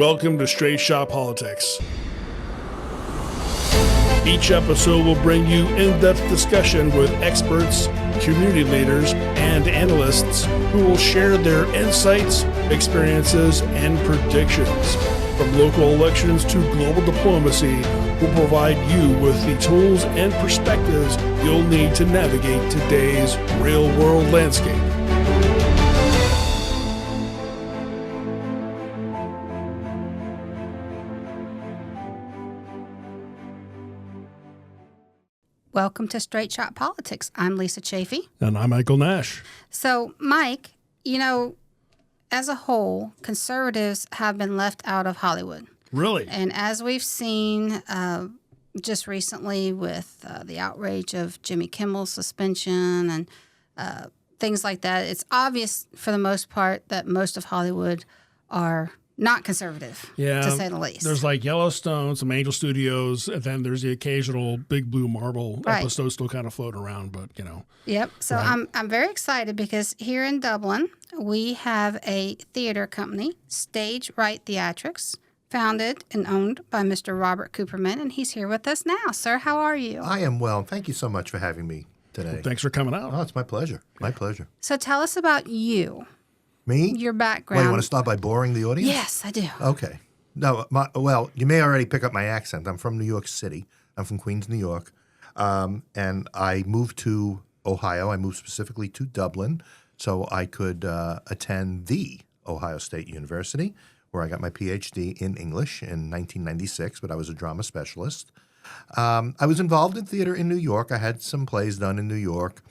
Welcome to Straight Shot Politics. Each episode will bring you in-depth discussion with experts, community leaders, and analysts who will share their insights, experiences, and predictions. From local elections to global diplomacy, we'll provide you with the tools and perspectives you'll need to navigate today's real-world landscape. Welcome to Straight Shot Politics. I'm Lisa Chafee. And I'm Michael Nash. So, Mike, as a whole, conservatives have been left out of Hollywood. Really? And as we've seen just recently with the outrage of Jimmy Kimmel's suspension and things like that, it's obvious for the most part that most of Hollywood are not conservative, to say the least. There's like Yellowstone, some Angel Studios, and then there's the occasional Big Blue Marble episode still kind of floating around, but Yep. So right. I'm very excited because here in Dublin, we have a theater company, Right Theatrics, founded and owned by Mr. Robert Cooperman, and he's here with us now. Sir, how are you? I am well. Thank you so much for having me today. Well, thanks for coming out. Oh, it's my pleasure. My pleasure. So tell us about you. Me? Your background. Well, you want to start by boring the audience? Yes, I do. Okay. No, you may already pick up my accent. I'm from New York City. I'm from Queens, New York. And I moved to Ohio. I moved specifically to Dublin so I could attend the Ohio State University, where I got my PhD in English in 1996, but I was a drama specialist. I was involved in theater in New York. I had some plays done in New York.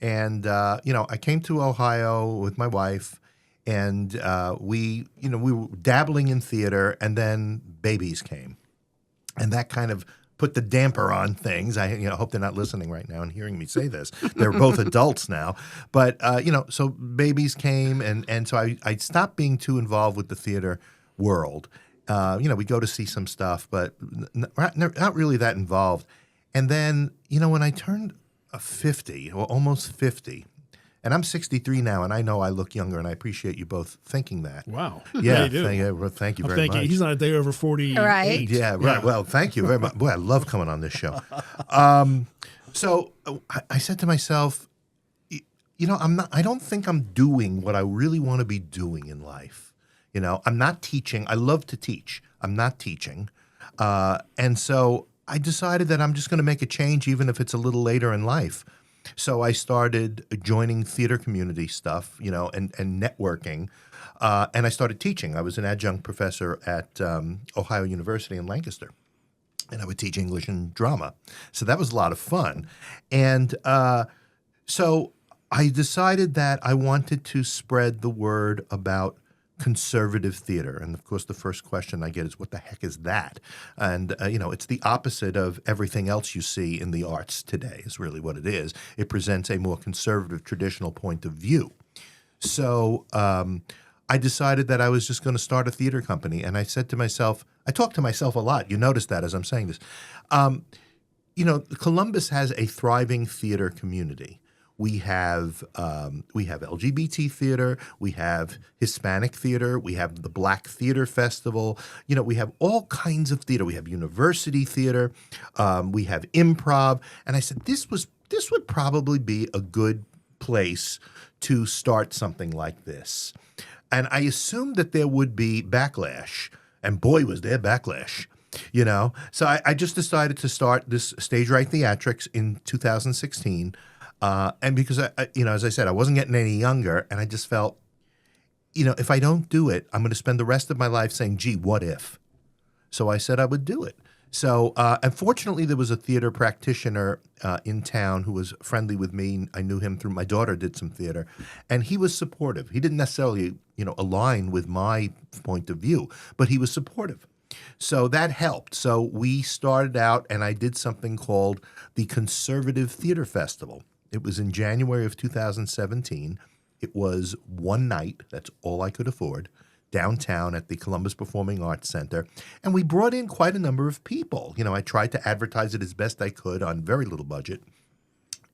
And, I came to Ohio with my wife. And we were dabbling in theater, and then babies came, and that kind of put the damper on things. I hope they're not listening right now and hearing me say this. They're both adults now, but so babies came, and so I stopped being too involved with the theater world. We go to see some stuff, but not really that involved. And then when I turned 50 or almost 50. And I'm 63 now, and I know I look younger, and I appreciate you both thinking that. Wow. Yeah, you thank you very much. He's not a day over 48. Right. Yeah, right. Yeah. Well, thank you very much. Boy, I love coming on this show. So I said to myself, I don't think I'm doing what I really want to be doing in life. I'm not teaching. I love to teach. I'm not teaching. And so I decided that I'm just going to make a change, even if it's a little later in life. So I started joining theater community stuff, and networking, and I started teaching. I was an adjunct professor at Ohio University in Lancaster, and I would teach English and drama. So that was a lot of fun. And so I decided that I wanted to spread the word about conservative theater. And of course, the first question I get is, what the heck is that? And, it's the opposite of everything else you see in the arts today is really what it is. It presents a more conservative, traditional point of view. So I decided that I was just going to start a theater company. And I said to myself, I talk to myself a lot. You notice that as I'm saying this. Columbus has a thriving theater community. We have LGBT theater, we have Hispanic theater, we have the Black Theater Festival. We have all kinds of theater. We have university theater, we have improv. And I said, this would probably be a good place to start something like this. And I assumed that there would be backlash, and boy, was there backlash. So I just decided to start this Right Theatrics in 2016. And because, as I said, I wasn't getting any younger, and I just felt, if I don't do it, I'm going to spend the rest of my life saying, gee, what if? So I said I would do it. So, unfortunately, there was a theater practitioner in town who was friendly with me. I knew him through my daughter did some theater, and he was supportive. He didn't necessarily, align with my point of view, but he was supportive. So that helped. So we started out, and I did something called the Conservative Theater Festival. It was in January of 2017. It was one night, that's all I could afford, downtown at the Columbus Performing Arts Center. And we brought in quite a number of people. I tried to advertise it as best I could on very little budget.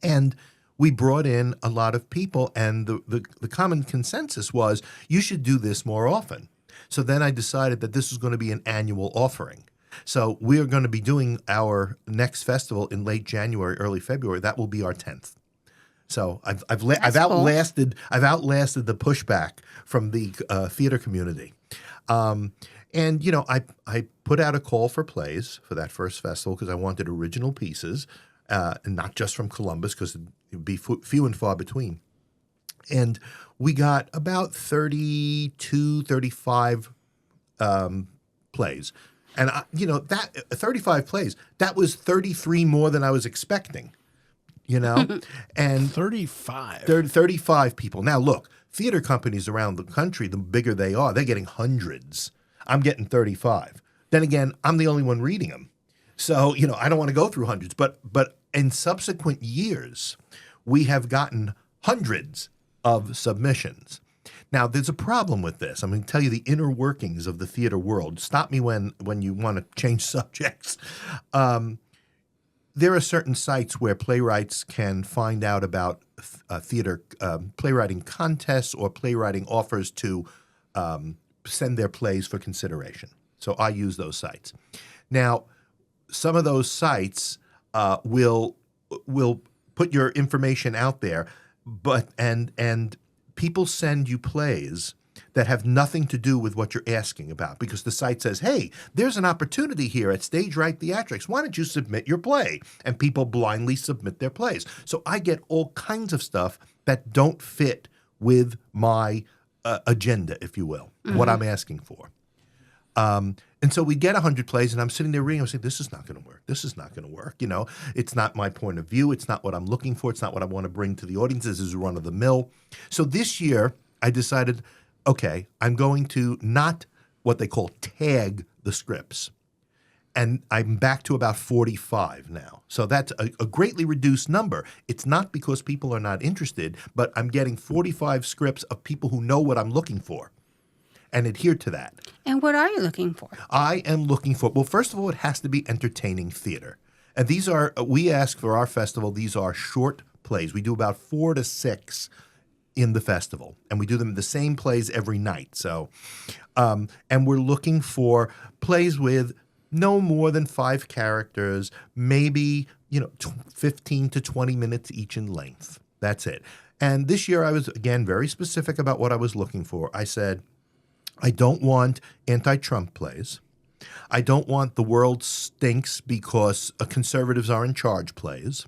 And we brought in a lot of people, and the common consensus was, you should do this more often. So then I decided that this was going to be an annual offering. So we are going to be doing our next festival in late January, early February. That will be our 10th. So I've outlasted the pushback from the theater community. And, you know, I put out a call for plays for that first festival because I wanted original pieces, and not just from Columbus because it would be few and far between. And we got about 32, 35 plays. And, that 35 plays, that was 33 more than I was expecting, and 35 people. Now, look, theater companies around the country, the bigger they are, they're getting hundreds. I'm getting 35. Then again, I'm the only one reading them. So, I don't want to go through hundreds. But in subsequent years, we have gotten hundreds of submissions. Now, there's a problem with this. I'm going to tell you the inner workings of the theater world. Stop me when you want to change subjects. There are certain sites where playwrights can find out about theater playwriting contests or playwriting offers to send their plays for consideration. So I use those sites. Now, some of those sites will put your information out there, and people send you plays that have nothing to do with what you're asking about because the site says, hey, there's an opportunity here at Right Theatrics. Why don't you submit your play? And people blindly submit their plays. So I get all kinds of stuff that don't fit with my agenda, if you will, what I'm asking for. And so we get 100 plays, and I'm sitting there reading. I'm saying, this is not going to work. This is not going to work. It's not my point of view. It's not what I'm looking for. It's not what I want to bring to the audience. This is run of the mill. So this year, I decided, okay, I'm going to not what they call tag the scripts. And I'm back to about 45 now. So that's a greatly reduced number. It's not because people are not interested, but I'm getting 45 scripts of people who know what I'm looking for and adhere to that. And what are you looking for? I am looking for, well, first of all, it has to be entertaining theater. And these are, we ask for our festival, these are short plays. We do about 4 to 6 in the festival, and we do them the same plays every night. So, and we're looking for plays with no more than 5 characters, maybe, 15 to 20 minutes each in length. That's it. And this year I was, again, very specific about what I was looking for. I said, I don't want anti-Trump plays. I don't want the world stinks because conservatives are in charge plays.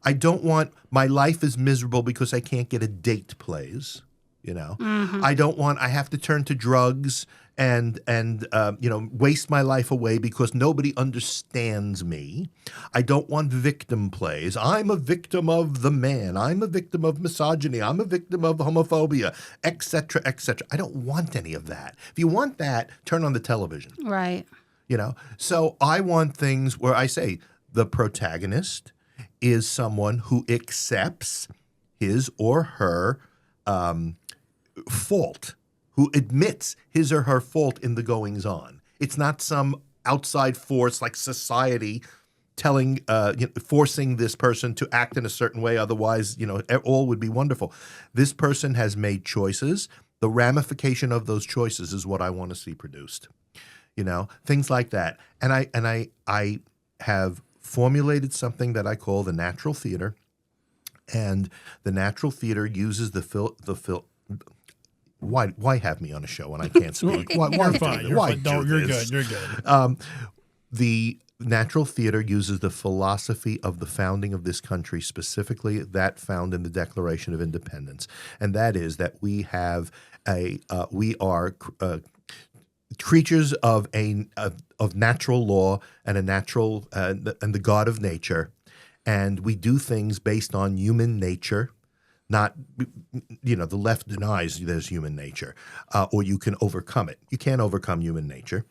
I don't want my life is miserable because I can't get a date plays. I don't want I have to turn to drugs and waste my life away because nobody understands me. I don't want victim plays. I'm a victim of the man. I'm a victim of misogyny. I'm a victim of homophobia, etc., etc. I don't want any of that. If you want that, turn on the television. Right. So I want things where I say the protagonist is someone who accepts his or her fault, who admits his or her fault in the goings-on. It's not some outside force like society telling, forcing this person to act in a certain way. Otherwise, all would be wonderful. This person has made choices. The ramification of those choices is what I want to see produced. Things like that. And I have formulated something that I call the natural theater, and the natural theater uses Why have me on a show when I can't speak? Why You're fine. You're good. You're good. The natural theater uses the philosophy of the founding of this country, specifically that found in the Declaration of Independence, and that is that we have we are creatures of natural law and a natural and the God of nature, and we do things based on human nature. Not, the left denies there's human nature, or you can overcome it. You can't overcome human nature.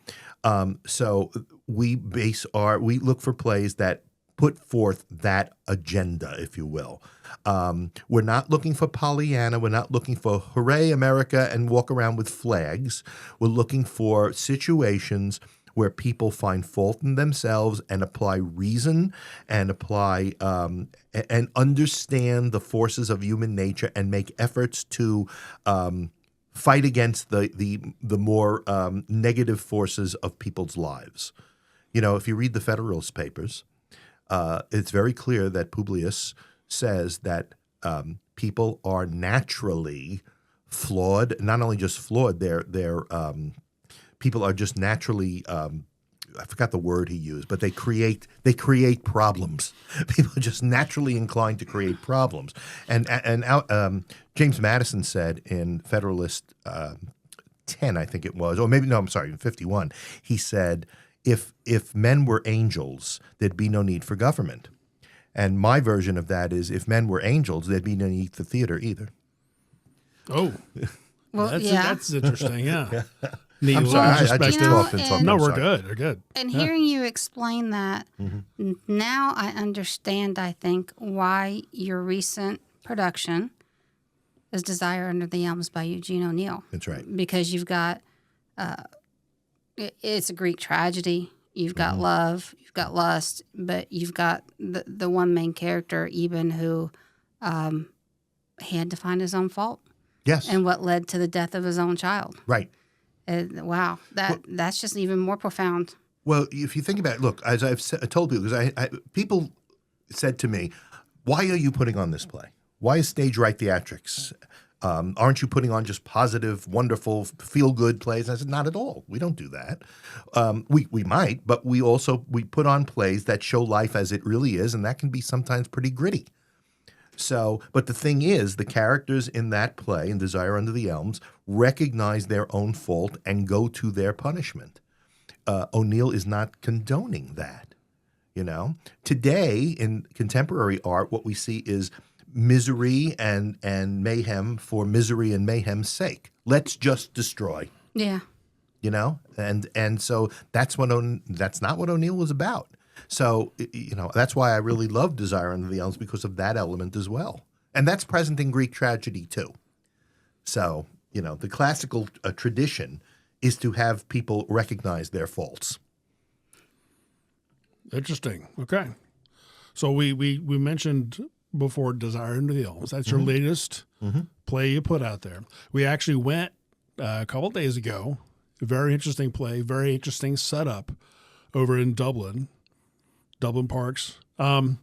So we look for plays that put forth that agenda, if you will. We're not looking for Pollyanna. We're not looking for hooray America and walk around with flags. We're looking for situations where people find fault in themselves and apply reason and apply and understand the forces of human nature and make efforts to fight against the more negative forces of people's lives. You know, if you read the Federalist Papers, it's very clear that Publius says that people are naturally flawed. Not only just flawed, people are just naturally. I forgot the word he used, but they create problems. People are just naturally inclined to create problems. And James Madison said in Federalist 10, I think it was, or maybe no, I'm sorry, in 51. He said, if men were angels, there'd be no need for government. And my version of that is, if men were angels, there'd be no need for theater either. Oh, Well, that's interesting. Yeah. Neat I'm little sorry, I perspective. just talked and talked. No, I'm we're sorry. good. We're good. And hearing you explain that, now I understand, I think, why your recent production is Desire Under the Elms by Eugene O'Neill. That's right. Because you've got, it's a Greek tragedy. You've got love, you've got lust, but you've got the one main character, Eben, who he had to find his own fault. Yes. And what led to the death of his own child. Right. Wow, that's just even more profound. Well, if you think about it, look, as I've told people, because people said to me, why are you putting on this play? Why is Stage Right Theatrics? Aren't you putting on just positive, wonderful, feel-good plays? And I said, not at all. We don't do that. We might, but we put on plays that show life as it really is, and that can be sometimes pretty gritty. So, but the thing is, the characters in that play, in Desire Under the Elms, recognize their own fault and go to their punishment. O'Neill is not condoning that, you know. Today, in contemporary art, what we see is misery and mayhem for misery and mayhem's sake. Let's just destroy. Yeah. You know? And so that's not what O'Neill was about. So, you know, that's why I really love Desire Under the Elms, because of that element as well. And that's present in Greek tragedy too. So, you know, the classical tradition is to have people recognize their faults. Interesting. Okay. So we mentioned before Desire Under the Elms. That's your latest play you put out there. We actually went a couple of days ago. A very interesting play, very interesting setup over in Dublin Parks. That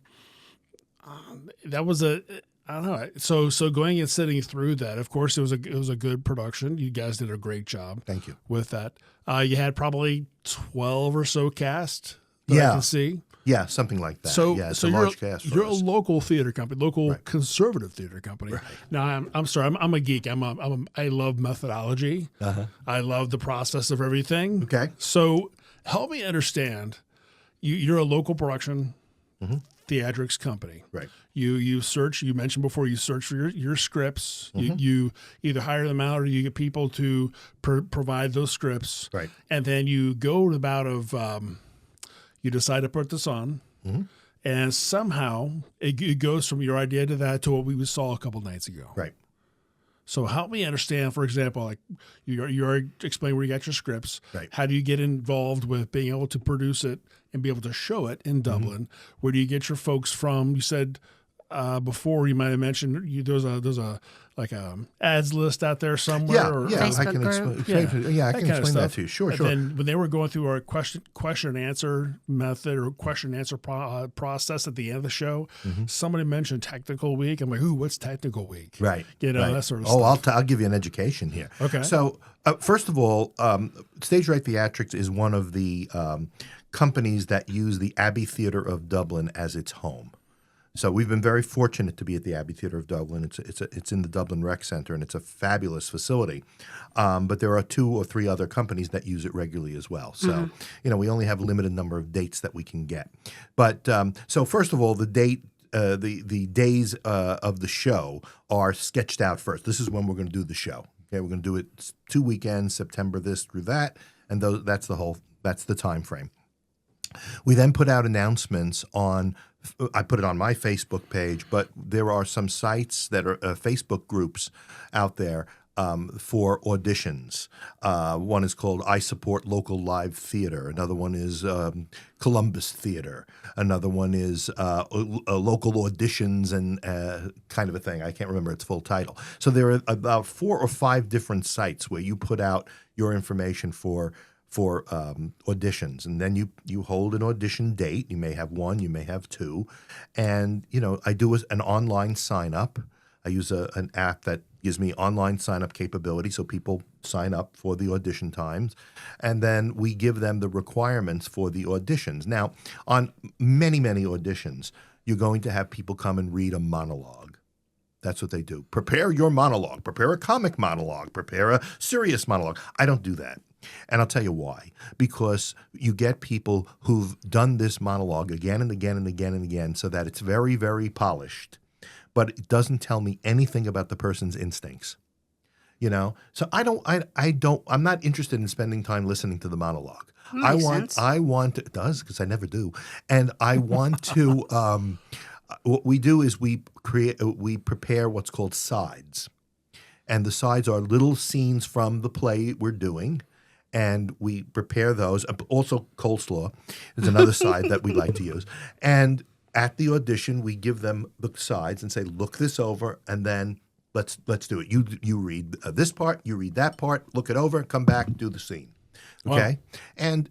was I don't know. So going and sitting through that, of course, it was a good production. You guys did a great job. Thank you. With that. You had probably 12 or so cast that I can see. Yeah, something like that. So, yeah, it's so a you're, large cast for you're us. a local theater company, local Right. conservative theater company. Right. Now, I'm sorry, I'm a geek. I love methodology. I love the process of everything. Okay. So help me understand. You're a local production theatrics company. Right. You search. You mentioned before you search for your scripts. You either hire them out or you get people to provide those scripts. Right. And then you go to the bout of. You decide to put this on, and somehow it goes from your idea to that to what we saw a couple nights ago. Right. So help me understand, for example, like you already explained where you got your scripts. Right. How do you get involved with being able to produce it and be able to show it in Dublin? Where do you get your folks from? You said before you might have mentioned there's a ads list out there somewhere. Yeah, I Facebook can group. explain. Yeah, I can explain that to you. Sure, And sure. then when they were going through our question and answer method or question and answer process at the end of the show, somebody mentioned Technical Week. I'm like, ooh, what's Technical Week? Right. You know, right. that sort of Oh, stuff. I'll give you an education here. Okay. So, first of all, Stage Right Theatrics is one of the companies that use the Abbey Theatre of Dublin as its home. So we've been very fortunate to be at the Abbey Theatre of Dublin. It's in the Dublin Rec Center, and it's a fabulous facility. But there are 2 or 3 other companies that use it regularly as well. So, you know, we only have a limited number of dates that we can get. But so first of all, the date, the days of the show are sketched out first. This is when we're going to do the show. Okay, we're going to do it 2 weekends, September this through that, and that's the time frame. We then put out announcements on. I put it on my Facebook page, but there are some sites that are Facebook groups out there for auditions. One is called I Support Local Live Theater. Another one is Columbus Theater. Another one is Local Auditions and kind of a thing. I can't remember its full title. So there are about 4 or 5 different sites where you put out your information for auditions, and then you hold an audition date. You may have 1, you may have 2, and I do an online sign up. I use an app that gives me online sign-up capability, so people sign up for the audition times, and then we give them the requirements for the auditions. Now, on many, many auditions, you're going to have people come and read a monologue. That's what they do. Prepare your monologue. Prepare a comic monologue. Prepare a serious monologue. I don't do that. And I'll tell you why. Because you get people who've done this monologue again and again and again and again so that it's very, very polished. But it doesn't tell me anything about the person's instincts, So I'm not interested in spending time listening to the monologue. It does, because I never do. And I want to, what we do is we prepare what's called sides. And the sides are little scenes from the play we're doing. And we prepare those. Also, coleslaw is another side that we like to use. And at the audition, we give them the sides and say, look this over, and then let's do it. You read this part, you read that part, look it over, come back, do the scene. Okay? Wow. And,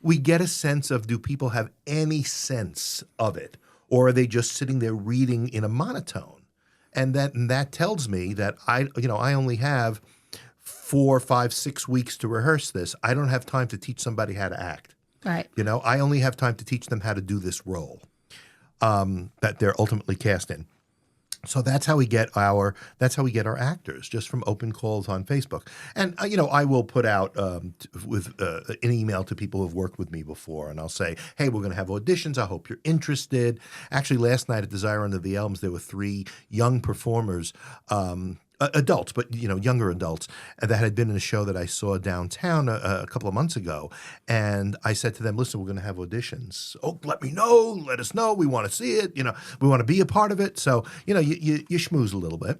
we get a sense of, do people have any sense of it? Or are they just sitting there reading in a monotone? And that tells me that I only have 4, 5, 6 weeks to rehearse this. I don't have time to teach somebody how to act. Right. I only have time to teach them how to do this role. That they're ultimately cast in. So that's how we get our actors, just from open calls on Facebook. And I will put out with an email to people who've worked with me before, and I'll say, hey, we're going to have auditions. I hope you're interested. Actually, last night at Desire Under the Elms, there were 3 young performers, adults, but younger adults, that had been in a show that I saw downtown a couple of months ago. And I said to them, listen, we're going to have auditions. Oh, let us know. We want to see it. We want to be a part of it. So, you schmooze a little bit.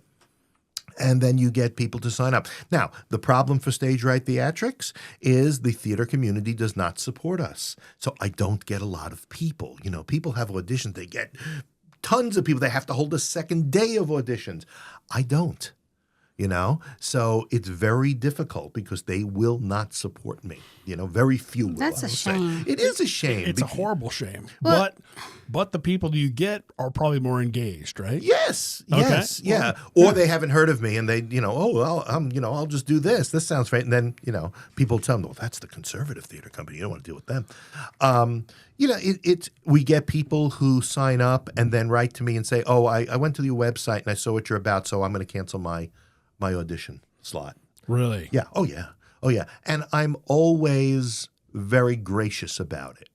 And then you get people to sign up. Now, the problem for Stage Right Theatrics is the theater community does not support us. So I don't get a lot of people. People have auditions. They get tons of people. They have to hold a second day of auditions. I don't. So it's very difficult because they will not support me. Very few will. That's a shame. It is a shame. It's a horrible shame. Well, but the people you get are probably more engaged, right? Yes. Okay. Yes. Yeah. Or they haven't heard of me and they, I'll just do this. This sounds right. And then, people tell them, well, that's the conservative theater company. You don't want to deal with them. We get people who sign up and then write to me and say, oh, I went to your website and I saw what you're about, so I'm going to cancel my audition slot. Really? Yeah. Oh, yeah. Oh, yeah. And I'm always very gracious about it.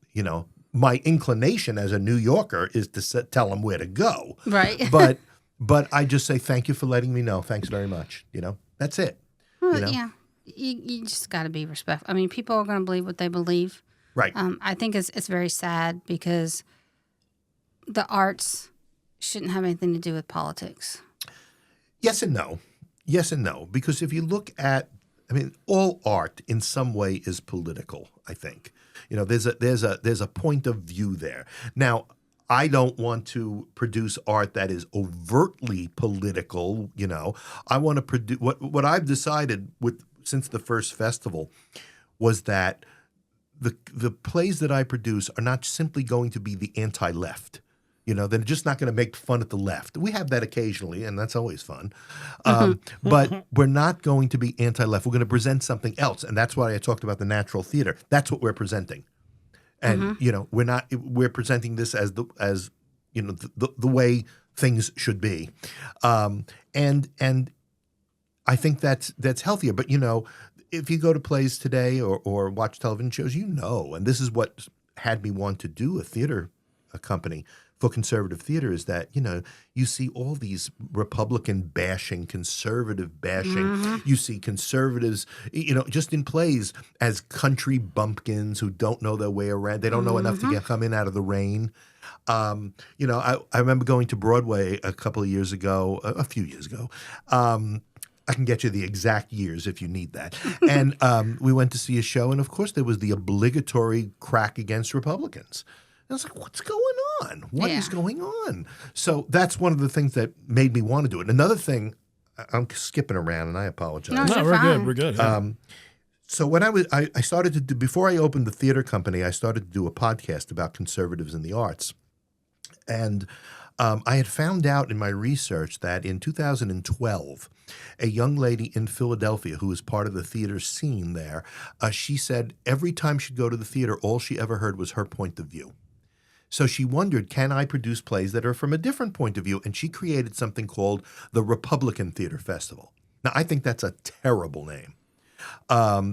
My inclination as a New Yorker is to tell them where to go. Right. But I just say, thank you for letting me know. Thanks very much. That's it. Well, yeah. You just got to be respectful. I mean, people are going to believe what they believe. Right. I think it's very sad because the arts shouldn't have anything to do with politics. Yes and no. Yes and no. Because if you look at, all art in some way is political, I think. There's a point of view there. Now, I don't want to produce art that is overtly political, I want to produce what I've decided since the first festival was that the plays that I produce are not simply going to be the anti-left. They're just not going to make fun at the left. We have that occasionally, and that's always fun. But we're not going to be anti-left. We're going to present something else, and that's why I talked about the natural theater. That's what we're presenting, and we're presenting this as the way things should be, and I think that's healthier. But if you go to plays today or watch television shows, and this is what had me want to do a company for conservative theater is that, you see all these Republican bashing, conservative bashing. Mm-hmm. You see conservatives, just in plays as country bumpkins who don't know their way around. They don't know enough to come in out of the rain. I remember going to Broadway a few years ago, I can get you the exact years if you need that. And we went to see a show, and of course there was the obligatory crack against Republicans. And I was like, what's going on? What is going on? So that's one of the things that made me want to do it. Another thing, I'm skipping around, and I apologize. No, we're fine. good. We're good. Yeah. So when I started to do, before I opened the theater company, I started to do a podcast about conservatives in the arts. And I had found out in my research that in 2012, a young lady in Philadelphia who was part of the theater scene there, she said every time she'd go to the theater, all she ever heard was her point of view. So she wondered, can I produce plays that are from a different point of view? And she created something called the Republican Theater Festival. Now, I think that's a terrible name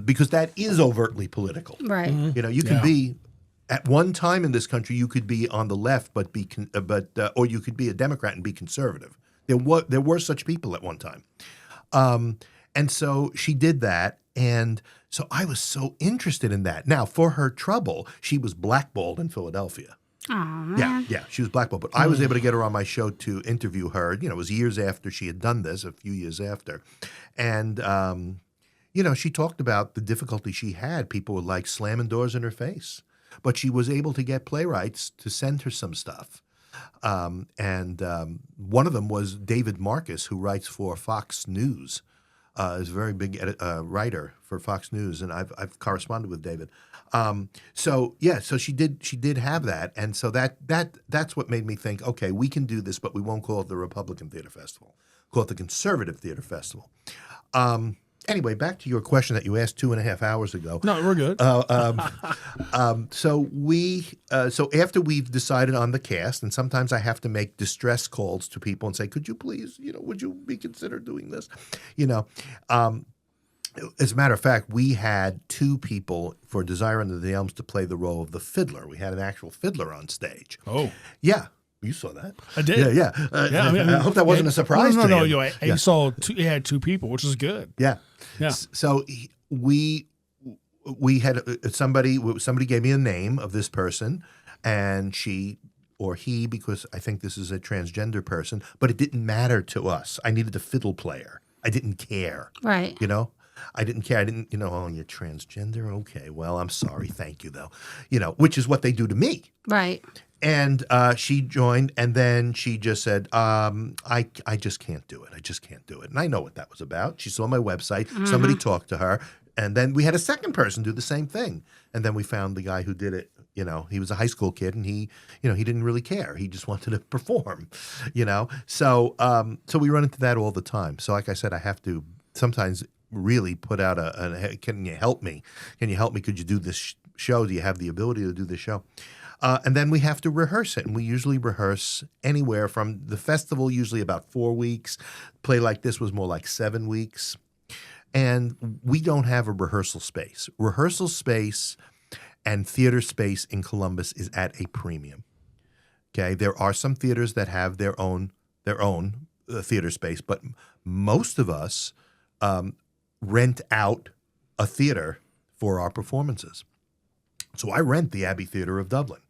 because that is overtly political. Right. You know, you can be at one time in this country, you could be on the left, or you could be a Democrat and be conservative. There were such people at one time, and so she did that, and so I was so interested in that. Now, for her trouble, she was blackballed in Philadelphia. Oh, man. Yeah, she was blackballed, but I was able to get her on my show to interview her. You know, it was years after she had done this, a few years after, and you know, she talked about the difficulty she had. People were like slamming doors in her face. But she was able to get playwrights to send her some stuff. And one of them was David Marcus, who writes for Fox News. Is a very big writer for Fox News, and I've corresponded with David. So she did have that, and so that's what made me think, okay, we can do this, but we won't call it the Republican Theater Festival. Call it the Conservative Theater Festival. Anyway, back to your question that you asked 2.5 hours ago. No, we're good. So after we've decided on the cast, and sometimes I have to make distress calls to people and say, could you please, would you be considered doing this? As a matter of fact, we had 2 people for Desire Under the Elms to play the role of the fiddler. We had an actual fiddler on stage. Oh. Yeah. You saw that. I did. Yeah. I hope that wasn't a surprise to you. No. I saw he had 2 people, which is good. Yeah. Yeah. So we had somebody gave me a name of this person, and she or he, because I think this is a transgender person, but it didn't matter to us. I needed a fiddle player. I didn't care. Right. I didn't care. I didn't, oh, you're transgender? Okay, well, I'm sorry. Thank you, though. Which is what they do to me. Right. And she joined, and then she just said, I just can't do it. I just can't do it. And I know what that was about. She saw my website. Mm-hmm. Somebody talked to her. And then we had a second person do the same thing. And then we found the guy who did it. He was a high school kid, and he didn't really care. He just wanted to perform, So we run into that all the time. So like I said, I have to sometimes really put out can you help me? Can you help me? Could you do this show? Do you have the ability to do this show? And then we have to rehearse it. And we usually rehearse anywhere from the festival, usually about 4 weeks. Play like this was more like 7 weeks. And we don't have a rehearsal space. Rehearsal space and theater space in Columbus is at a premium. Okay, there are some theaters that have their own theater space, but most of us rent out a theater for our performances. So I rent the Abbey Theatre of Dublin.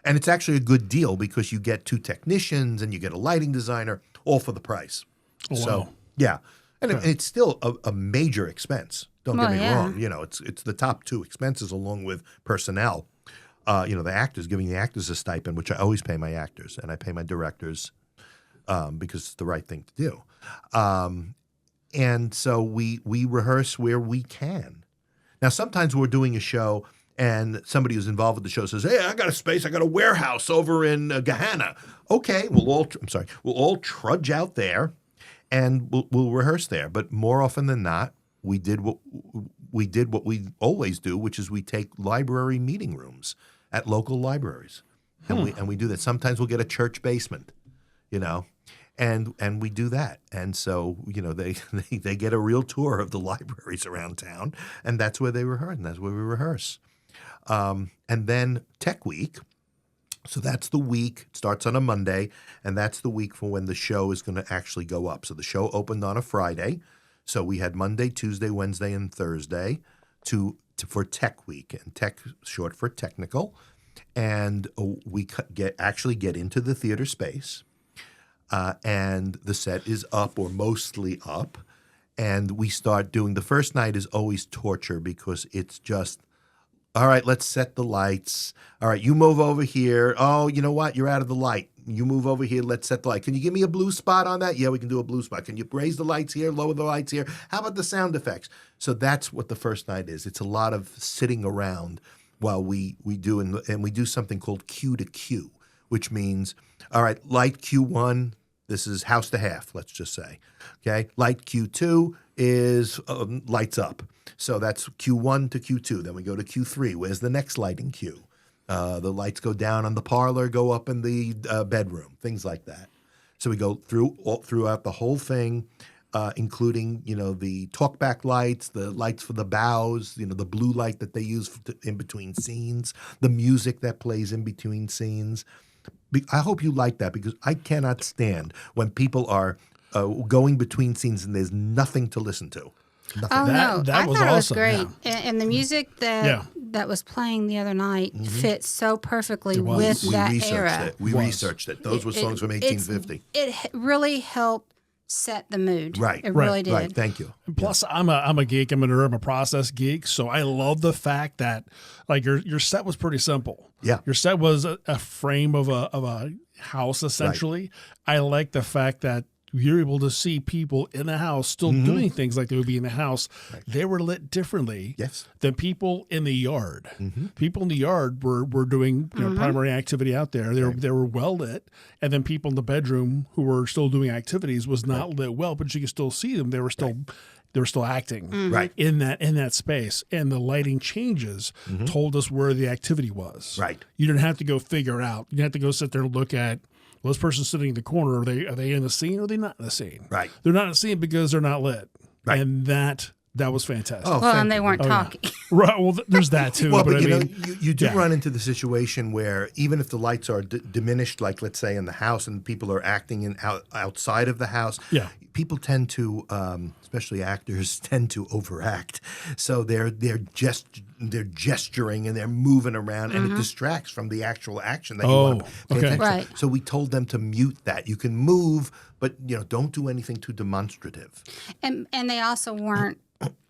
And it's actually a good deal because you get 2 technicians and you get a lighting designer, all for the price. Oh, So, wow. yeah. And it's still a major expense. Don't get me wrong. It's the top 2 expenses along with personnel. The actors, giving the actors a stipend, which I always pay my actors, and I pay my directors because it's the right thing to do. And so we rehearse where we can. Now, sometimes we're doing a show and somebody who's involved with the show says, hey, I got a space, I got a warehouse over in Gahanna. Okay, we'll all trudge out there and we'll rehearse there. But more often than not, we did what we always do, which is we take library meeting rooms at local libraries. And we do that. Sometimes we'll get a church basement, and we do that. And so, they get a real tour of the libraries around town, and that's where they rehearse, and that's where we rehearse. And then Tech Week, so that's the week, it starts on a Monday, and that's the week for when the show is going to actually go up. So the show opened on a Friday, so we had Monday, Tuesday, Wednesday, and Thursday for Tech Week, and Tech short for technical, and we get into the theater space, and the set is up or mostly up, and we start doing, the first night is always torture because it's just, all right, let's set the lights. All right, you move over here. Oh, you know what? You're out of the light. You move over here. Let's set the light. Can you give me a blue spot on that? Yeah, we can do a blue spot. Can you raise the lights here, lower the lights here? How about the sound effects? So that's what the first night is. It's a lot of sitting around while we do, and we do something called cue to cue, which means, all right, light Q1, this is house to half, let's just say. Okay, light Q2 is lights up. So that's Q1 to Q2. Then we go to Q3. Where's the next lighting cue? The lights go down on the parlor, go up in the bedroom, things like that. So we go throughout the whole thing, including, the talkback lights, the lights for the bows, the blue light that they use in between scenes, the music that plays in between scenes. I hope you like that, because I cannot stand when people are going between scenes and there's nothing to listen to. Nothing. Oh, no. That I was thought it was awesome, great. yeah. And the music that was playing the other night fits so perfectly with that era. We researched it. Those were songs from 1850. It really helped set the mood. Right. It really did. Right. Thank you. And plus, I'm a geek. I'm a nerd. I'm a process geek. So I love the fact that, like, your set was pretty simple. Yeah. Your set was a frame of a house, essentially. Right. I like the fact that you're able to see people in the house still doing things like they would be in the house. Right. They were lit differently than people in the yard. People in the yard were doing primary activity out there. They were well lit. And then people in the bedroom who were still doing activities was not lit well, but you could still see them. They were still acting in that space. And the lighting changes told us where the activity was. Right. You didn't have to go figure it out. You didn't have to go sit there and look at, well, this person's sitting in the corner. Are they in the scene or are they not in the scene? Right. They're not in the scene because they're not lit. Right. And that was fantastic. Oh, well, and they weren't talking. Yeah. Right. Well, there's that too. Well, but you do run into the situation where even if the lights are diminished, like let's say in the house, and people are acting outside of the house, people tend to, especially actors, tend to overact. So they're gesturing and they're moving around, and it distracts from the actual action that you want to pay attention. Right. So we told them to mute that. You can move, but don't do anything too demonstrative. And they also weren't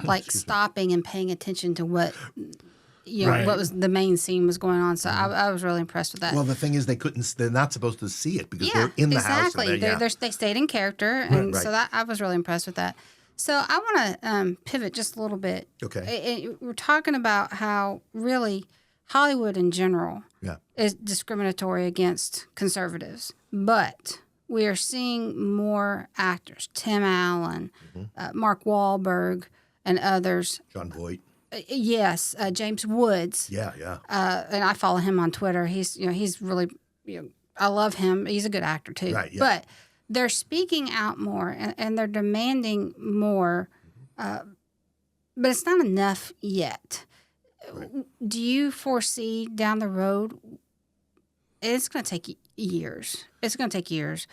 like stopping and paying attention to what what was the main scene was going on. So I was really impressed with that. Well, the thing is, they're not supposed to see it because they're in the house. Exactly. They stayed in character, and so that I was really impressed with that. So I want to pivot just a little bit. Okay. We're talking about how really Hollywood in general is discriminatory against conservatives, but we are seeing more actors, Tim Allen, Mark Wahlberg, and others. John Voight. Yes, James Woods. Yeah. And I follow him on Twitter. He's really, I love him. He's a good actor too. Right. Yeah. But they're speaking out more and they're demanding more, but it's not enough yet. Right. Do you foresee down the road? It's going to take years. It's going to take years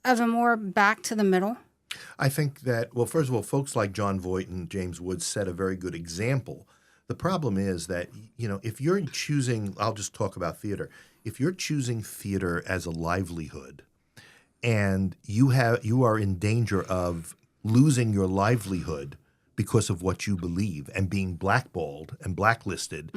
of a more back to the middle. I think that, well, first of all, folks like John Voight and James Woods set a very good example. The problem is that, if you're choosing, I'll just talk about theater. If you're choosing theater as a livelihood and you are in danger of losing your livelihood because of what you believe and being blackballed and blacklisted,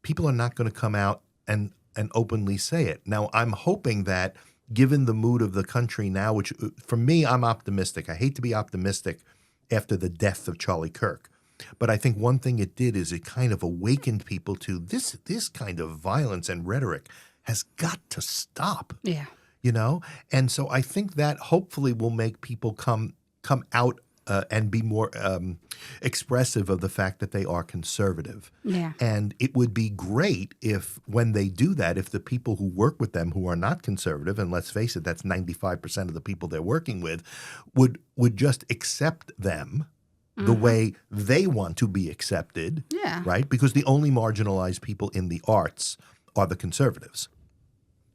people are not going to come out and openly say it. Now, I'm hoping that given the mood of the country now, which for me, I'm optimistic. I hate to be optimistic after the death of Charlie Kirk. But I think one thing it did is it kind of awakened people to this kind of violence and rhetoric has got to stop. Yeah. And so I think that hopefully will make people come out and be more expressive of the fact that they are conservative. Yeah. And it would be great if, when they do that, if the people who work with them who are not conservative, and let's face it, that's 95% of the people they're working with, would just accept them the way they want to be accepted. Yeah. Right? Because the only marginalized people in the arts are the conservatives.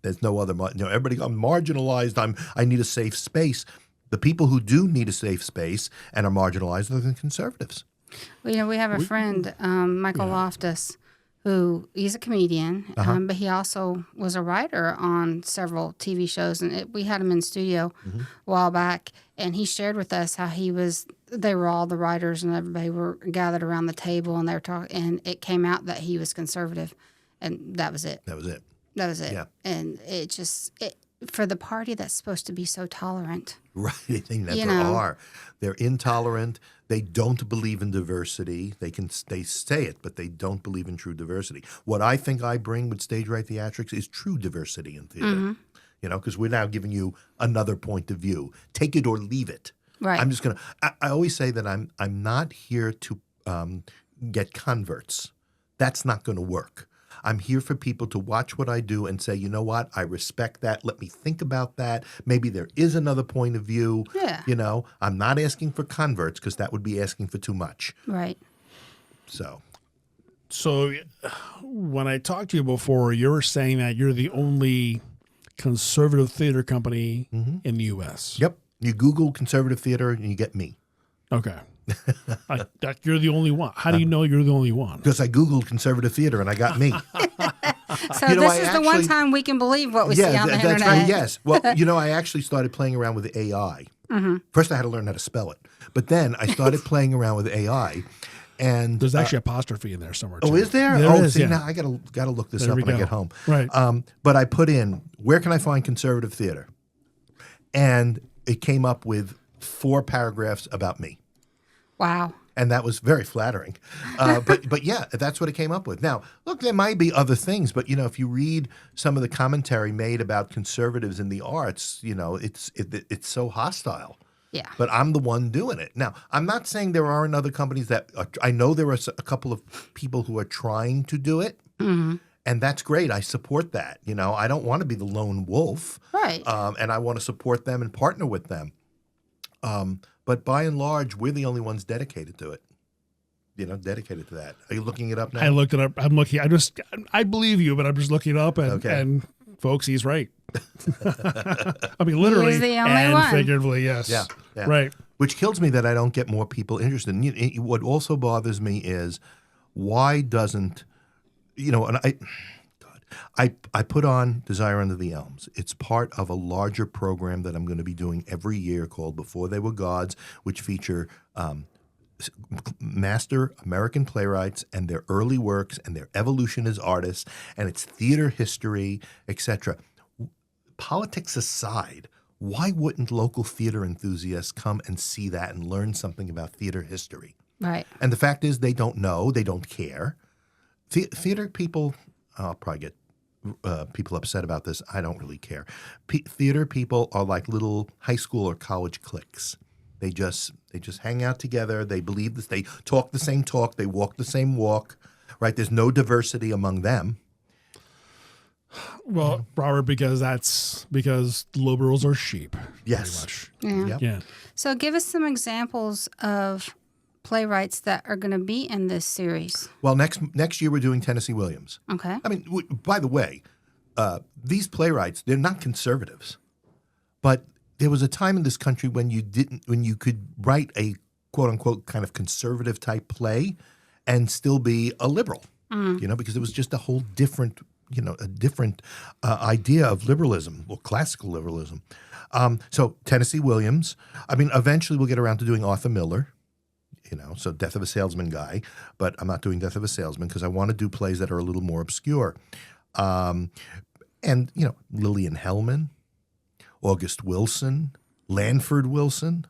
There's no other, everybody, I'm marginalized, I need a safe space. The people who do need a safe space and are marginalized are the conservatives. Well, we have a friend, Michael Loftus, who he's a comedian, but he also was a writer on several TV shows. And we had him in studio a while back, and he shared with us how they were all the writers and everybody were gathered around the table and they were talking, and it came out that he was conservative, and that was it. That was it. That was it. Yeah. And for the party that's supposed to be so tolerant. Right. They never are. They're intolerant. They don't believe in diversity. They say it, but they don't believe in true diversity. What I think I bring with Stage Right Theatrics is true diversity in theater. Because we're now giving you another point of view. Take it or leave it. Right. I'm just I always say that I'm not here to get converts. That's not going to work. I'm here for people to watch what I do and say, you know what, I respect that. Let me think about that. Maybe there is another point of view. Yeah. I'm not asking for converts because that would be asking for too much. Right. So when I talked to you before, you were saying that you're the only conservative theater company in the U.S. Yep. You Google conservative theater and you get me. Okay. You're the only one. How do you know you're the only one? Because I Googled conservative theater and I got me. So this is the one time we can believe what we see on the internet. That's right. Yes. Well, I actually started playing around with AI. First, I had to learn how to spell it, but then I started playing around with AI. And there's actually apostrophe in there somewhere. Too. Oh, is there? There is, see, yeah. now I gotta look this up when I get home. Right. But I put in, where can I find conservative theater? And it came up with 4 paragraphs about me. Wow. And that was very flattering. But yeah, that's what it came up with. Now, look, there might be other things, but if you read some of the commentary made about conservatives in the arts, it's so hostile. Yeah. But I'm the one doing it. Now, I'm not saying there aren't other companies that I know there are a couple of people who are trying to do it. And that's great. I support that. I don't want to be the lone wolf. Right. And I want to support them and partner with them. But by and large, we're the only ones dedicated to it. Dedicated to that. Are you looking it up now? I looked it up. I'm looking. I believe you, but I'm just looking it up, and folks, he's right. I mean, literally He's the only and one. figuratively, yes. Yeah. Right. Which kills me that I don't get more people interested. And what also bothers me is why doesn't, and I put on Desire Under the Elms. It's part of a larger program that I'm going to be doing every year called Before They Were Gods, which feature master American playwrights and their early works and their evolution as artists, and it's theater history, etc. Politics aside, why wouldn't local theater enthusiasts come and see that and learn something about theater history? Right. And the fact is they don't know, they don't care. Theater people, I'll probably get people upset about this. I don't really care. Theater people are like little high school or college cliques. They just hang out together. They believe this. They talk the same talk. They walk the same walk. Right? There's no diversity among them. Well, Robert, because liberals are sheep. Yes. Pretty much. Yeah. Yeah. So give us some examples of playwrights that are going to be in this series. Well, next year we're doing Tennessee Williams. Okay. I mean, by the way, these playwrights, they're not conservatives, but there was a time in this country when you could write a quote unquote kind of conservative type play and still be a liberal, because it was just a whole different, idea of liberalism or classical liberalism. So Tennessee Williams, I mean, eventually we'll get around to doing Arthur Miller. So Death of a Salesman guy, but I'm not doing Death of a Salesman because I want to do plays that are a little more obscure. And, Lillian Hellman, August Wilson, Lanford Wilson.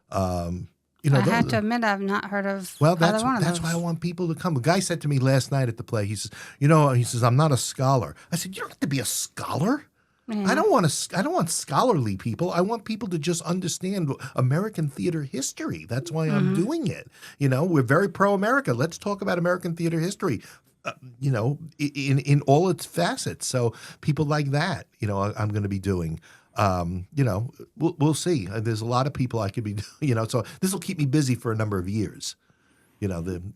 I have to admit I've not heard of either one of those. That's why I want people to come. A guy said to me last night at the play, he says, I'm not a scholar. I said, you don't have to be a scholar. Yeah. I don't want scholarly people. I want people to just understand American theater history. That's why I'm doing it. We're very pro-America. Let's talk about American theater history, in all its facets. So people like that, I'm going to be doing. We'll see. There's a lot of people I could be, so this will keep me busy for a number of years,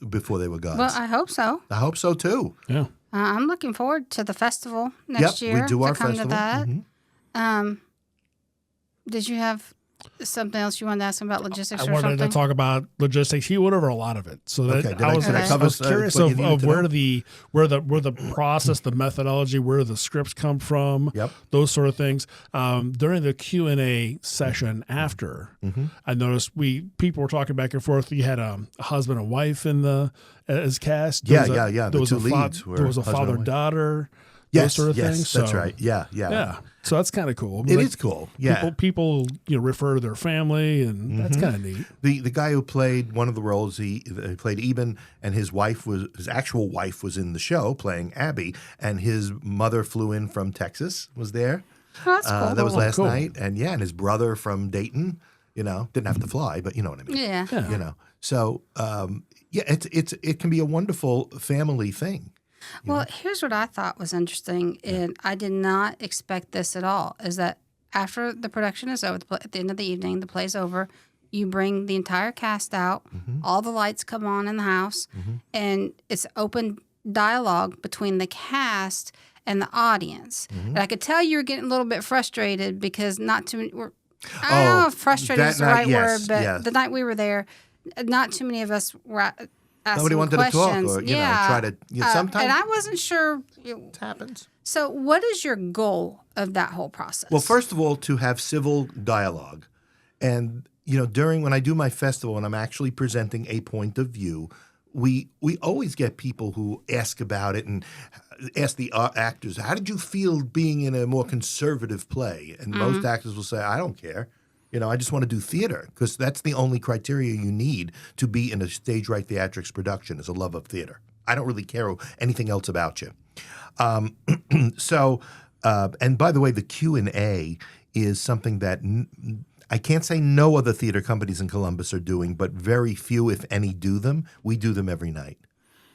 Before They Were Gods. Well, I hope so. I hope so too. Yeah. I'm looking forward to the festival next year. We do our to come festival. to that. Did you have something else you wanted to ask him about logistics I or wanted something? to talk about logistics. He went over a lot of it. So that Okay, I was curious what you of needed to where know? the process, the methodology, where the scripts come from, Yep. those sort of things. During the Q&A session after, I noticed people were talking back and forth. You had a husband and wife in the as cast. There Yeah. There The was two a leads were there was a husband and wife. father-daughter. Yes, those sort of yes, things. that's So, right. Yeah. Yeah, so that's kind of cool. It is cool. Yeah. People refer to their family, and that's kind of neat. The guy who played one of the roles, he played Eben, and his actual wife was in the show playing Abby, and his mother flew in from Texas, was there. Oh, that's cool. That was last cool. night, and and his brother from Dayton. Didn't have to fly, but you know what I mean. Yeah. So it can be a wonderful family thing. Well, here's what I thought was interesting, and I did not expect this at all, is that after the production is over, at the end of the evening, the play's over, you bring the entire cast out, all the lights come on in the house, and it's open dialogue between the cast and the audience. And I could tell you were getting a little bit frustrated because not too many I don't know if frustrated that is the night, right yes, word, but yes. the night we were there, not too many of us were asking Nobody wanted questions. to talk, or try to. Sometimes and I wasn't sure. it happens. So, what is your goal of that whole process? Well, first of all, to have civil dialogue, and during when I do my festival and I'm actually presenting a point of view, we always get people who ask about it and ask the actors, "How did you feel being in a more conservative play?" And most actors will say, "I don't care. I just want to do theater," because that's the only criteria you need to be in a stage right theatrics production is a love of theater. I don't really care anything else about you. And by the way, the Q&A is something that I can't say no other theater companies in Columbus are doing, but very few, if any, do them. We do them every night.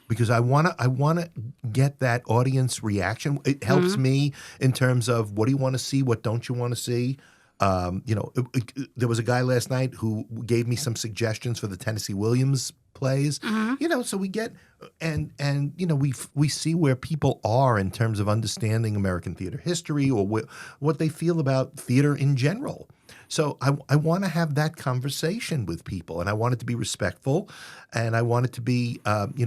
Because I wanna get that audience reaction. It helps me in terms of what do you want to see, what don't you want to see. There was a guy last night who gave me some suggestions for the Tennessee Williams plays. So we get and we see where people are in terms of understanding American theater history or what they feel about theater in general. So I want to have that conversation with people, and I want it to be respectful, and I want it to be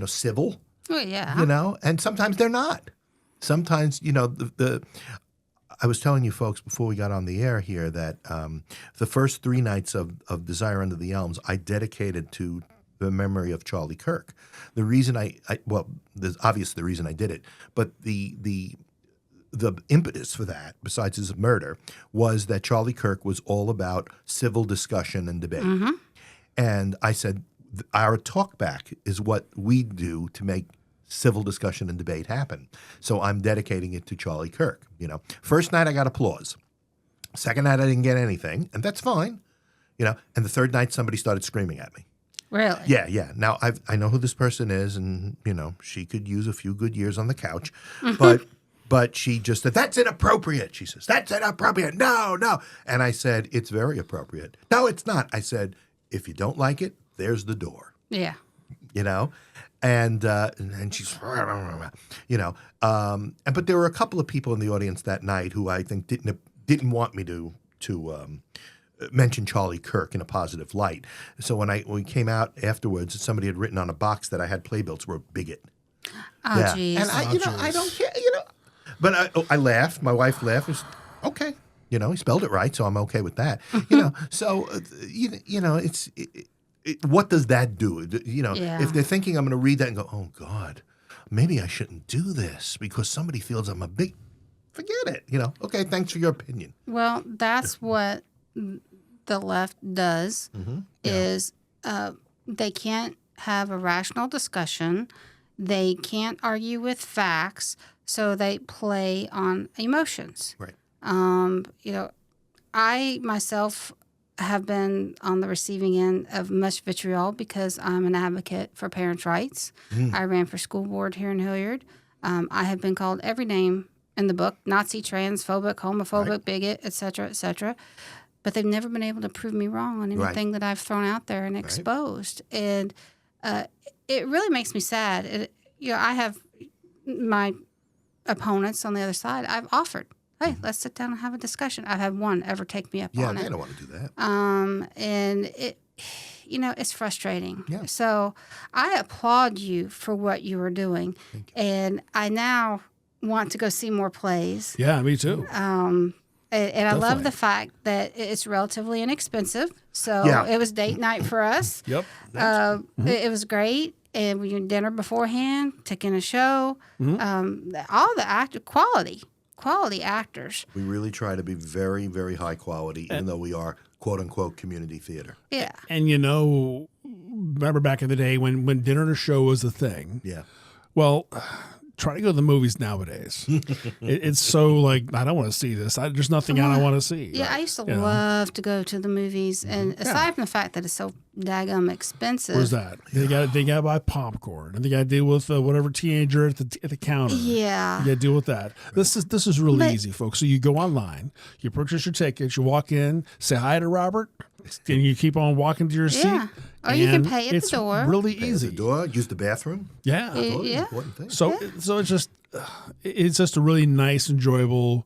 civil. Oh, yeah. And sometimes they're not. Sometimes I was telling you folks before we got on the air here that the first 3 nights of Desire Under the Elms I dedicated to the memory of Charlie Kirk. The reason there's obviously the reason I did it, but the impetus for that, besides his murder, was that Charlie Kirk was all about civil discussion and debate. And I said, our talkback is what we do to make civil discussion and debate happen. So I'm dedicating it to Charlie Kirk. First night I got applause. Second night I didn't get anything, and that's fine. And the third night somebody started screaming at me. Really? Yeah. Now I know who this person is, and she could use a few good years on the couch, but she just said, "That's inappropriate." She says, "That's inappropriate." No. And I said, "It's very appropriate." "No, it's not." I said, "If you don't like it, there's the door." Yeah. And she's, but there were a couple of people in the audience that night who I think didn't want me to mention Charlie Kirk in a positive light. So when we came out afterwards, somebody had written on a box that I had playbills were a bigot. Oh, jeez. And I don't care, But I laughed. My wife laughed. And said, okay, he spelled it right, so I'm okay with that. So it's. What does that do? If they're thinking I'm going to read that and go, "Oh God, maybe I shouldn't do this because somebody feels I'm a big," forget it. Okay, thanks for your opinion. Well, that's what the left does. Is they can't have a rational discussion. They can't argue with facts, so they play on emotions. Right. I myself have been on the receiving end of much vitriol because I'm an advocate for parents' rights. I ran for school board here in Hilliard. I have been called every name in the book: Nazi, transphobic, homophobic, bigot, et cetera, but they've never been able to prove me wrong on anything that I've thrown out there and exposed. And it really makes me sad. I have my opponents on the other side. I've offered hey, let's sit down and have a discussion. I've had one ever take me up Yeah, on they it. don't want to do that. And it, it's frustrating. Yeah. So I applaud you for what you were doing. Thank you. And I now want to go see more plays. Yeah, me too. And I love Definitely. the fact that it's relatively inexpensive. So Yeah. it was date night for us. Yep. It was great. And we had dinner beforehand, took in a show. All the quality actors. We really try to be very, very high quality, even though we are quote unquote community theater. Yeah. And remember back in the day when dinner and a show was a thing? Yeah. Well, try to go to the movies nowadays. It's so like, I don't want to see this. There's nothing I don't want to see. Yeah, I used to love to go to the movies, and aside from the fact that it's so daggum expensive. Where's that? They got to buy popcorn, and they got to deal with whatever teenager at the counter. Yeah. You got to deal with that. This is really easy, folks. So you go online, you purchase your tickets, you walk in, say hi to Robert, and you keep on walking to your seat. Yeah. Or you can and pay at the door. It's really Pay at easy. the door, use the bathroom. Yeah. Totally Yeah. important thing. So it's just a really nice, enjoyable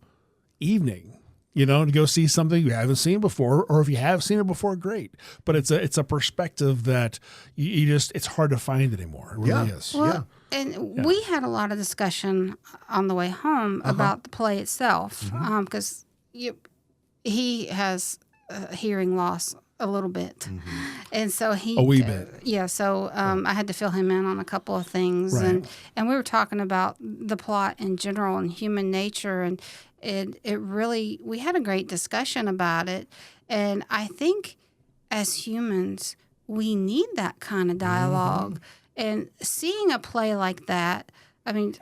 evening, to go see something you haven't seen before, or if you have seen it before, great. But it's a perspective that it's hard to find anymore. It really is. Well, and we had a lot of discussion on the way home about the play itself, because he has hearing loss a little bit, and so A wee bit. Yeah, so I had to fill him in on a couple of things, Right. and we were talking about the plot in general and human nature, and it really, we had a great discussion about it, and I think as humans we need that kind of dialogue, and seeing a play like that. I mean,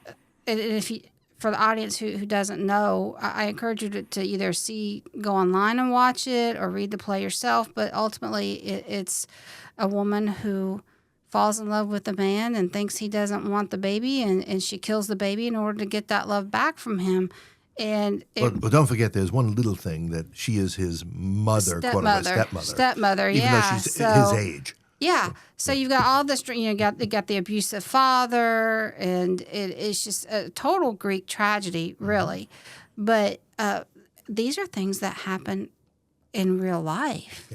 if you, for the audience who doesn't know, I encourage you to either go online and watch it or read the play yourself. But ultimately, it's a woman who falls in love with a man and thinks he doesn't want the baby, and she kills the baby in order to get that love back from him. And But don't forget, there's one little thing, that she is his mother, quote unquote, stepmother, even yeah. though she's So- his age. Yeah, so you've got all this, you got the abusive father, and it's just a total Greek tragedy, really. But these are things that happen in real life.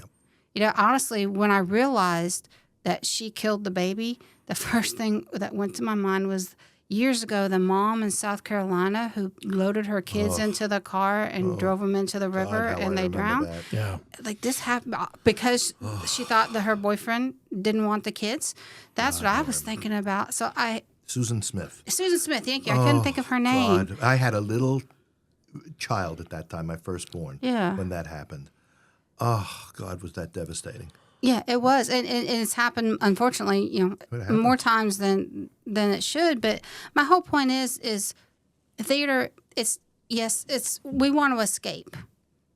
Yep. Honestly, when I realized that she killed the baby, the first thing that went to my mind was years ago, the mom in South Carolina who loaded her kids into the car and drove them into the river, God, how and I they remember drowned. that. Yeah. Like, this happened because she thought that her boyfriend didn't want the kids. That's what I was thinking about. So Susan Smith. Susan Smith, thank you. I couldn't think of her name. God, I had a little child at that time, my firstborn. Yeah. When that happened. Oh God, was that devastating? Yeah, it was, and it's happened, unfortunately, more times than it should. But my whole point is theater. It's we want to escape.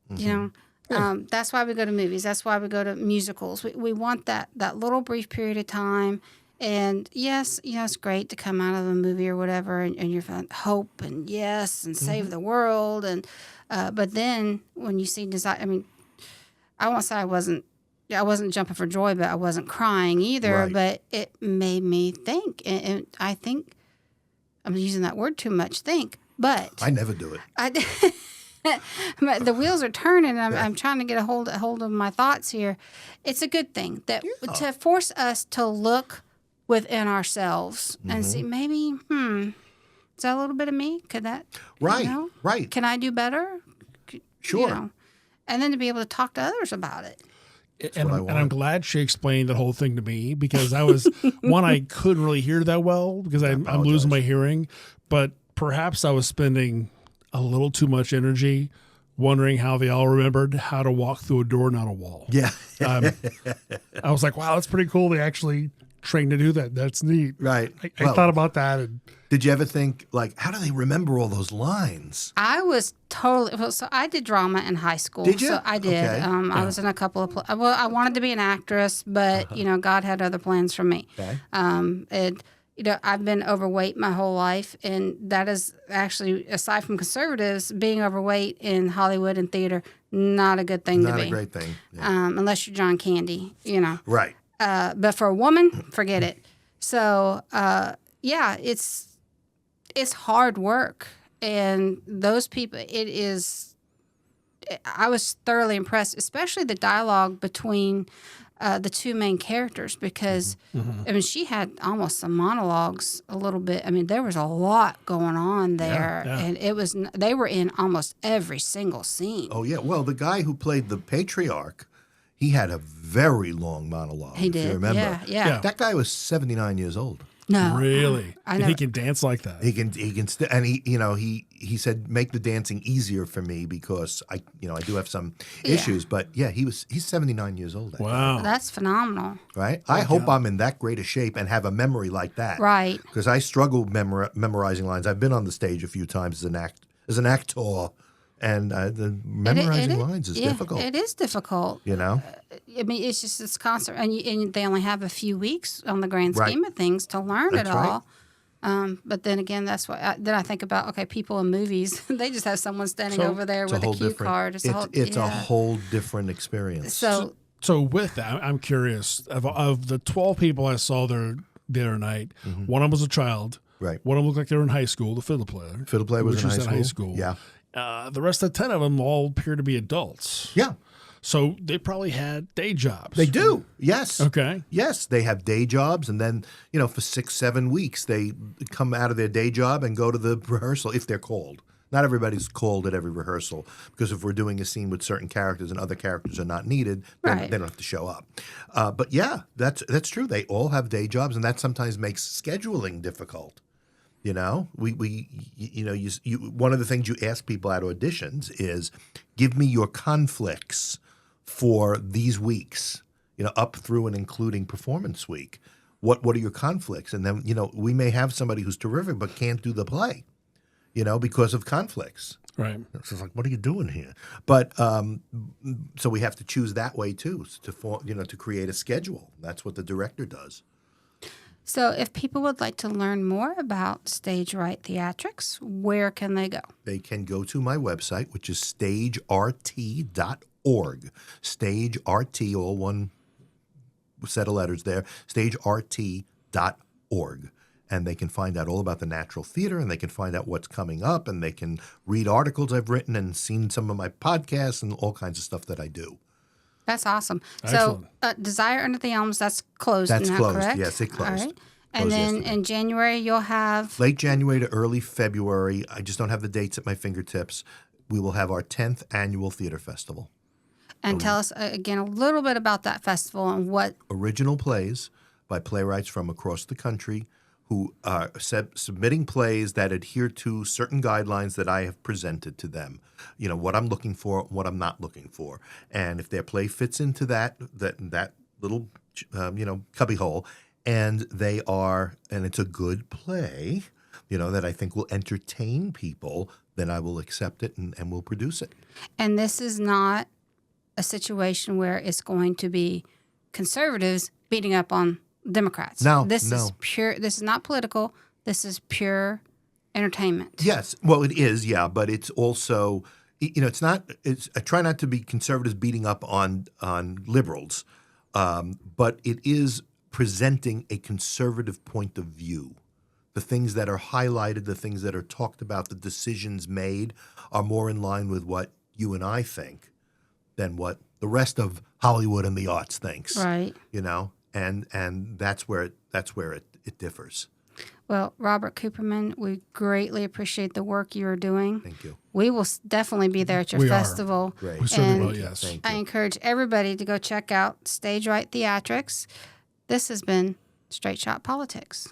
That's why we go to movies. That's why we go to musicals. We want that little brief period of time. And yes, it's great to come out of a movie or whatever, and you're feeling hope and and save the world. And but then when you see desire, I mean, I won't say I wasn't jumping for joy, but I wasn't crying either. Right. But it made me think, and I think I'm using that word too much. Think, but I never do it. but the wheels are turning. And I'm trying to get a hold of my thoughts here. It's a good thing that to force us to look within ourselves and see maybe, is that a little bit of me? Could that Right, right. Can I do better? Sure. And then to be able to talk to others about it. And what I want. I'm glad she explained the whole thing to me, because I was I couldn't really hear that well because I'm losing my hearing, but perhaps I was spending a little too much energy wondering how they all remembered how to walk through a door, not a wall. Yeah. I was like, wow, that's pretty cool. They actually trained to do that. That's neat. Right. I Well, thought about that. And did you ever think, like, how do they remember all those lines? I was totally so. I did drama in high school. Did you? So I did. Okay. I was in a couple of. I wanted to be an actress, but God had other plans for me. Okay. And I've been overweight my whole life, and that is actually, aside from conservatives, being overweight in Hollywood and theater, not a good thing to Not be. a great thing. Yeah. Unless you're John Candy, Right. But for a woman, forget it. So it's hard work, And those people, I was thoroughly impressed, especially the dialogue between the two main characters, because I mean, she had almost some monologues a little bit. I mean, there was a lot going on there, and they were in almost every single scene. Oh yeah, well, the guy who played the patriarch, he had a very long monologue. He if did, you remember. yeah. That guy was 79 years old. No, Really? I And know. he can dance like that. And he said, make the dancing easier for me because I do have some issues. But yeah, he's 79 years old. I think, Wow. That's phenomenal. right? I hope I'm in that great a shape and have a memory like that. Right. Because I struggle memorizing lines. I've been on the stage a few times as an actor, and the memorizing lines is difficult. It is difficult. You know? I mean, it's constant, and they only have a few weeks on the grand Right. scheme of things to learn That's it right. all. But then again, that's what I think about. Okay, people in movies, they just have someone standing over there It's a with a whole cue different. card. It's a whole different experience. So So with that, I'm curious. Of the 12 people I saw there the other night, one of them was a child. Right. One of them looked like they were in high school, the fiddle player. Fiddle player was which in was high in school. high school. Yeah. The rest of the 10 of them all appear to be adults. Yeah. So they probably had day jobs. They do. Yes. Okay. Yes, they have day jobs, and then for 6-7 weeks they come out of their day job and go to the rehearsal if they're called. Not everybody's called at every rehearsal, because if we're doing a scene with certain characters and other characters are not needed, then Right. they don't have to show up. But yeah, that's true. They all have day jobs, and that sometimes makes scheduling difficult. You know, one of the things you ask people at auditions is, give me your conflicts for these weeks, up through and including performance week. What are your conflicts? And then, we may have somebody who's terrific but can't do the play, because of conflicts. Right. It's just like, what are you doing here? But so we have to choose that way too, to create a schedule. That's what the director does. So if people would like to learn more about Stage Right Theatrics, where can they go? They can go to my website, which is stagert.org. StageRT, all one set of letters there, stagert.org. And they can find out all about the Natural Theater, and they can find out what's coming up, and they can read articles I've written and seen some of my podcasts and all kinds of stuff that I do. That's awesome. Excellent. So Desire Under the Elms, that's closed That's now, closed. correct? Yes, it closed. All right. And Closed then yesterday. in January, you'll have... Late January to early February, I just don't have the dates at my fingertips, we will have our 10th annual theater festival. And tell us, again, a little bit about that festival and what... Original plays by playwrights from across the country who are submitting plays that adhere to certain guidelines that I have presented to them. What I'm looking for, what I'm not looking for. And if their play fits into that little, cubbyhole, and it's a good play, that I think will entertain people, then I will accept it and we'll produce it. And this is not a situation where it's going to be conservatives beating up on Democrats. No, This no. is pure... This is not political. This is pure entertainment. Yes, well, it is, yeah, but it's also, it's not. I try not to be conservatives beating up on liberals, but it is presenting a conservative point of view. The things that are highlighted, the things that are talked about, the decisions made are more in line with what you and I think than what the rest of Hollywood and the arts thinks. Right. And that's where it differs. Well, Robert Cooperman, we greatly appreciate the work you are doing. Thank you. We will definitely be there at your We are. festival. Great. We certainly And will, yes. Thank I you. encourage everybody to go check out Stage Right Theatrics. This has been Straight Shot Politics.